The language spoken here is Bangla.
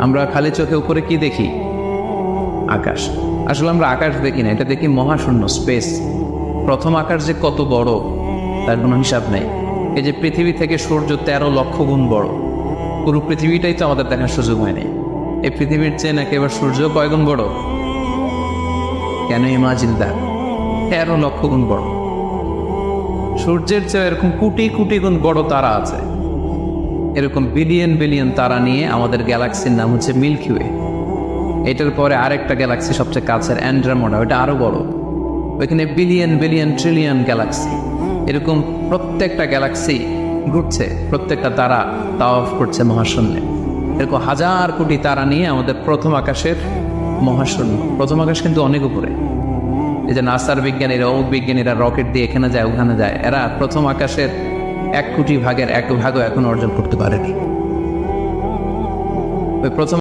আমরা খালি চোখে উপরে কি দেখি? আকাশ। আসলে আমরা আকাশ দেখি না, এটা দেখি মহাশূন্য, স্পেস। প্রথম আকাশ যে কত বড় তার কোনো হিসাব নেই। এই যে পৃথিবী থেকে সূর্য 13 লক্ষ গুণ বড়, পুরো পৃথিবীটাই তো আমাদের দেখার সুযোগ হয়নি। এই পৃথিবীর চেয়ে নাকি এবার সূর্য কয় গুণ বড়? কেন ইমাজিন দ্যাট, 13 লক্ষ গুণ বড়। সূর্যের চেয়ে এরকম কোটি কোটি গুণ বড় তারা আছে। এরকম বিলিয়ন বিলিয়ন তারা নিয়ে আমাদের গ্যালাক্সির নাম হচ্ছে মিল্কি ওয়ে। এটার পরে আরেকটা গ্যালাক্সি সবচেয়ে কাছের অ্যান্ড্রোমেডা, ওটা আরো বড়। ওইখানে বিলিয়ন বিলিয়ন ট্রিলিয়ন গ্যালাক্সি। এরকম প্রত্যেকটা গ্যালাক্সি ঘুরছে, প্রত্যেকটা তারা তাওয়াফ করছে মহাশূন্যে। এরকম হাজার কোটি তারা নিয়ে আমাদের প্রথম আকাশের মহাশূন্য। প্রথম আকাশ কিন্তু অনেক উপরে। এই যে নাসার বিজ্ঞানীরা, অমুক বিজ্ঞানীরা রকেট দিয়ে এখানে যায় ওখানে যায়, এরা প্রথম আকাশের 1 কোটি ভাগের 1 ভাগও এখন অর্জন করতে পারেনি। ওই প্রথম